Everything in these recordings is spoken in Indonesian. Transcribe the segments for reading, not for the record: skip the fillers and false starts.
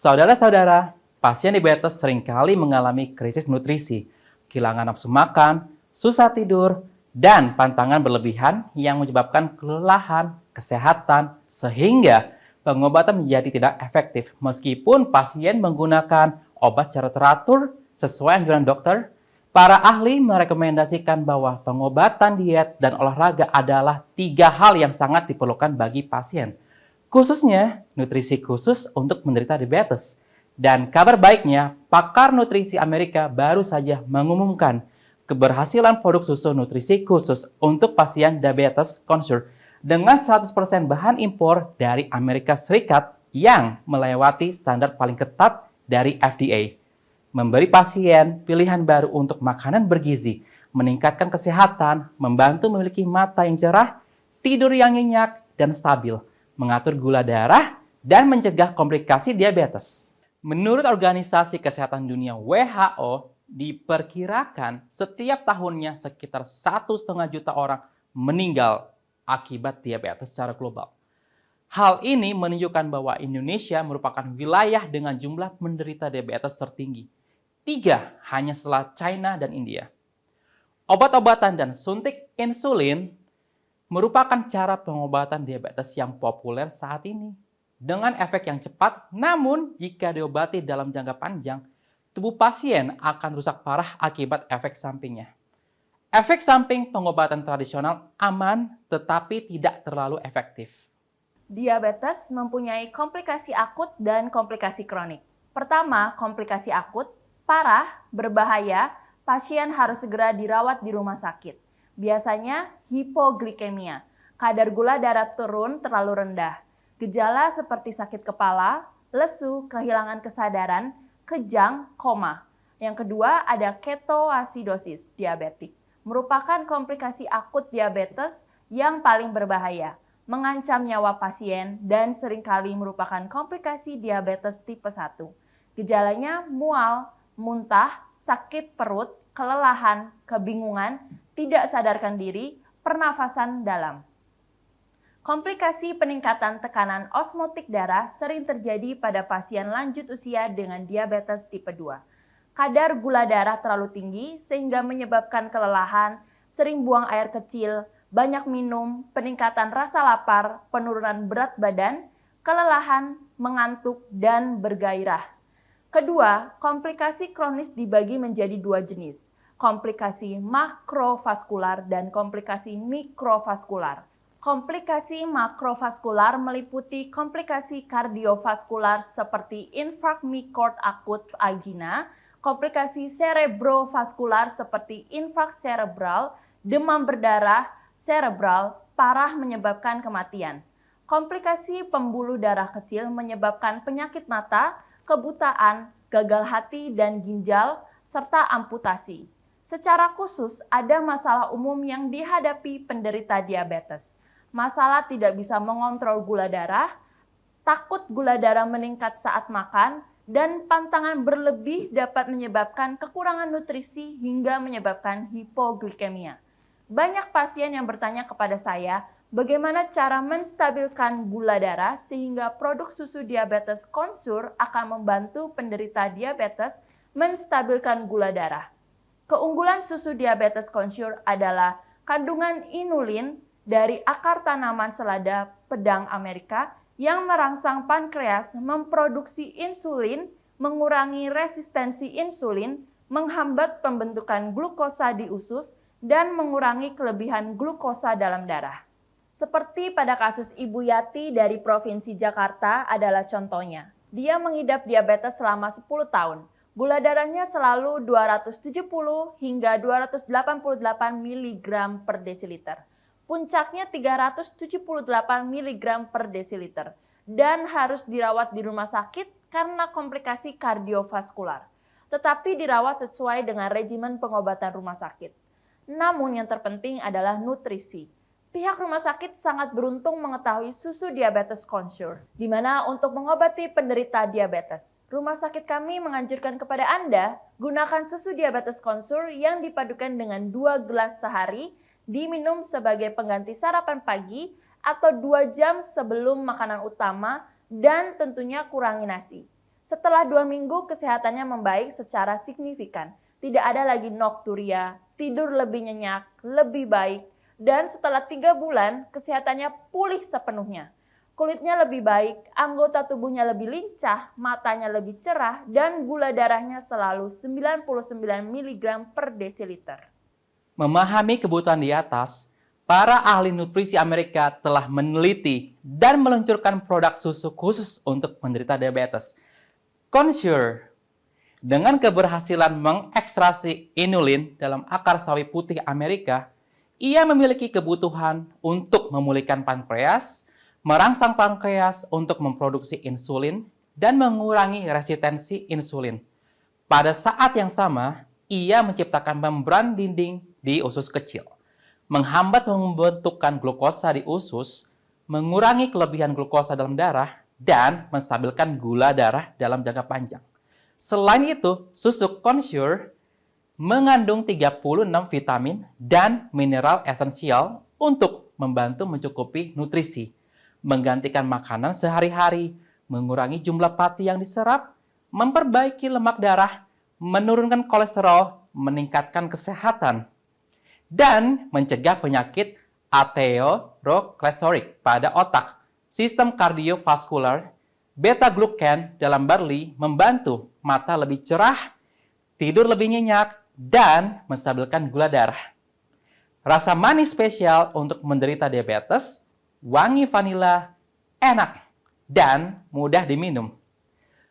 Saudara-saudara, pasien diabetes seringkali mengalami krisis nutrisi, kehilangan nafsu makan, susah tidur, dan pantangan berlebihan yang menyebabkan kelelahan, kesehatan, sehingga pengobatan menjadi tidak efektif meskipun pasien menggunakan obat secara teratur sesuai anjuran dokter. Para ahli merekomendasikan bahwa pengobatan diet dan olahraga adalah 3 hal yang sangat diperlukan bagi pasien, khususnya nutrisi khusus untuk menderita diabetes. Dan kabar baiknya, pakar nutrisi Amerika baru saja mengumumkan keberhasilan produk susu nutrisi khusus untuk pasien diabetes Consure dengan 100% bahan impor dari Amerika Serikat yang melewati standar paling ketat dari FDA. Memberi pasien pilihan baru untuk makanan bergizi, meningkatkan kesehatan, membantu memiliki mata yang cerah, tidur yang nyenyak dan stabil, mengatur gula darah, dan mencegah komplikasi diabetes. Menurut Organisasi Kesehatan Dunia WHO, diperkirakan setiap tahunnya sekitar 1,5 juta orang meninggal akibat diabetes secara global. Hal ini menunjukkan bahwa Indonesia merupakan wilayah dengan jumlah penderita diabetes tertinggi, 3 hanya setelah China dan India. Obat-obatan dan suntik insulin merupakan cara pengobatan diabetes yang populer saat ini. Dengan efek yang cepat, namun jika diobati dalam jangka panjang, tubuh pasien akan rusak parah akibat efek sampingnya. Efek samping pengobatan tradisional aman tetapi tidak terlalu efektif. Diabetes mempunyai komplikasi akut dan komplikasi kronik. Pertama, komplikasi akut, parah, berbahaya, pasien harus segera dirawat di rumah sakit. Biasanya hipoglikemia, kadar gula darah turun terlalu rendah. Gejala seperti sakit kepala, lesu, kehilangan kesadaran, kejang, koma. Yang kedua ada ketoasidosis diabetik, merupakan komplikasi akut diabetes yang paling berbahaya, mengancam nyawa pasien dan seringkali merupakan komplikasi diabetes tipe 1. Gejalanya mual, muntah, sakit perut, kelelahan, kebingungan, tidak sadarkan diri, pernafasan dalam. Komplikasi peningkatan tekanan osmotik darah sering terjadi pada pasien lanjut usia dengan diabetes tipe 2. Kadar gula darah terlalu tinggi sehingga menyebabkan kelelahan, sering buang air kecil, banyak minum, peningkatan rasa lapar, penurunan berat badan, kelelahan, mengantuk, dan bergairah. Kedua, komplikasi kronis dibagi menjadi 2 jenis, komplikasi makrovaskular dan komplikasi mikrovaskular. Komplikasi makrovaskular meliputi komplikasi kardiovaskular seperti infark miokarditis akut angina, komplikasi cerebrovaskular seperti infark cerebral, demam berdarah cerebral parah menyebabkan kematian. Komplikasi pembuluh darah kecil menyebabkan penyakit mata, kebutaan, gagal hati dan ginjal, serta amputasi. Secara khusus, ada masalah umum yang dihadapi penderita diabetes. Masalah tidak bisa mengontrol gula darah, takut gula darah meningkat saat makan, dan pantangan berlebih dapat menyebabkan kekurangan nutrisi hingga menyebabkan hipoglikemia. Banyak pasien yang bertanya kepada saya, bagaimana cara menstabilkan gula darah sehingga produk susu diabetes Consure akan membantu penderita diabetes menstabilkan gula darah. Keunggulan susu diabetes Consure adalah kandungan inulin dari akar tanaman selada pedang Amerika yang merangsang pankreas memproduksi insulin, mengurangi resistensi insulin, menghambat pembentukan glukosa di usus, dan mengurangi kelebihan glukosa dalam darah. Seperti pada kasus Ibu Yati dari Provinsi Jakarta adalah contohnya. Dia mengidap diabetes selama 10 tahun. Gula darahnya selalu 270 hingga 288 mg per desiliter. Puncaknya 378 mg per desiliter dan harus dirawat di rumah sakit karena komplikasi kardiovaskular. Tetapi dirawat sesuai dengan regimen pengobatan rumah sakit. Namun yang terpenting adalah nutrisi. Pihak rumah sakit sangat beruntung mengetahui susu diabetes Consure, di mana untuk mengobati penderita diabetes. Rumah sakit kami menganjurkan kepada Anda, gunakan susu diabetes Consure yang dipadukan dengan 2 gelas sehari, diminum sebagai pengganti sarapan pagi atau 2 jam sebelum makanan utama dan tentunya kurangi nasi. Setelah 2 minggu, kesehatannya membaik secara signifikan. Tidak ada lagi nokturia, tidur lebih nyenyak, lebih baik, dan setelah 3 bulan, kesehatannya pulih sepenuhnya. Kulitnya lebih baik, anggota tubuhnya lebih lincah, matanya lebih cerah, dan gula darahnya selalu 99 mg per desiliter. Memahami kebutuhan di atas, para ahli nutrisi Amerika telah meneliti dan meluncurkan produk susu khusus untuk penderita diabetes. Consure, dengan keberhasilan mengekstraksi inulin dalam akar sawi putih Amerika, ia memiliki kebutuhan untuk memulihkan pankreas, merangsang pankreas untuk memproduksi insulin, dan mengurangi resistensi insulin. Pada saat yang sama, ia menciptakan membran dinding di usus kecil, menghambat pembentukan glukosa di usus, mengurangi kelebihan glukosa dalam darah, dan menstabilkan gula darah dalam jangka panjang. Selain itu, susu Consure mengandung 36 vitamin dan mineral esensial untuk membantu mencukupi nutrisi, menggantikan makanan sehari-hari, mengurangi jumlah pati yang diserap, memperbaiki lemak darah, menurunkan kolesterol, meningkatkan kesehatan, dan mencegah penyakit atherosclerotic pada otak, sistem kardiovaskular. Beta-glucan dalam barley membantu mata lebih cerah, tidur lebih nyenyak, dan menstabilkan gula darah. Rasa manis spesial untuk menderita diabetes, wangi vanila, enak, dan mudah diminum.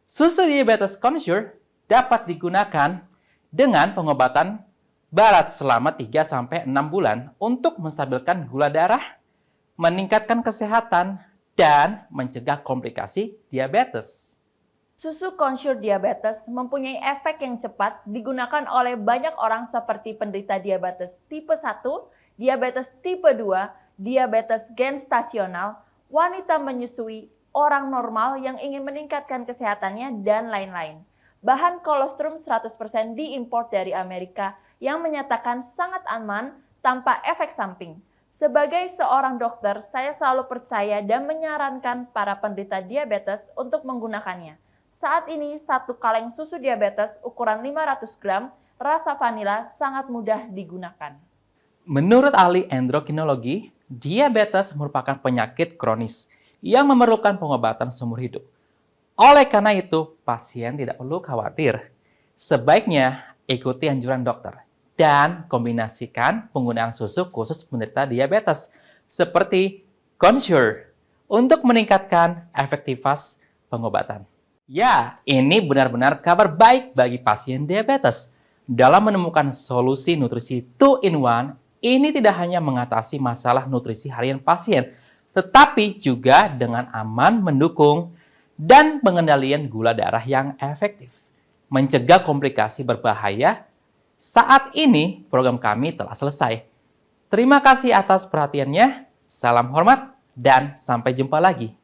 Susu diabetes Consure dapat digunakan dengan pengobatan barat selama 3-6 bulan untuk menstabilkan gula darah, meningkatkan kesehatan, dan mencegah komplikasi diabetes. Susu Consure Diabetes mempunyai efek yang cepat digunakan oleh banyak orang seperti penderita diabetes tipe 1, diabetes tipe 2, diabetes gestasional, wanita menyusui, orang normal yang ingin meningkatkan kesehatannya, dan lain-lain. Bahan kolostrum 100% diimpor dari Amerika yang menyatakan sangat aman tanpa efek samping. Sebagai seorang dokter, saya selalu percaya dan menyarankan para penderita diabetes untuk menggunakannya. Saat ini, 1 kaleng susu diabetes ukuran 500 gram rasa vanila sangat mudah digunakan. Menurut ahli endokrinologi, diabetes merupakan penyakit kronis yang memerlukan pengobatan seumur hidup. Oleh karena itu, pasien tidak perlu khawatir. Sebaiknya ikuti anjuran dokter dan kombinasikan penggunaan susu khusus penderita diabetes seperti Consure untuk meningkatkan efektivitas pengobatan. Ya, ini benar-benar kabar baik bagi pasien diabetes. Dalam menemukan solusi nutrisi 2-in-1, ini tidak hanya mengatasi masalah nutrisi harian pasien, tetapi juga dengan aman mendukung dan pengendalian gula darah yang efektif, mencegah komplikasi berbahaya. Saat ini program kami telah selesai. Terima kasih atas perhatiannya, salam hormat, dan sampai jumpa lagi.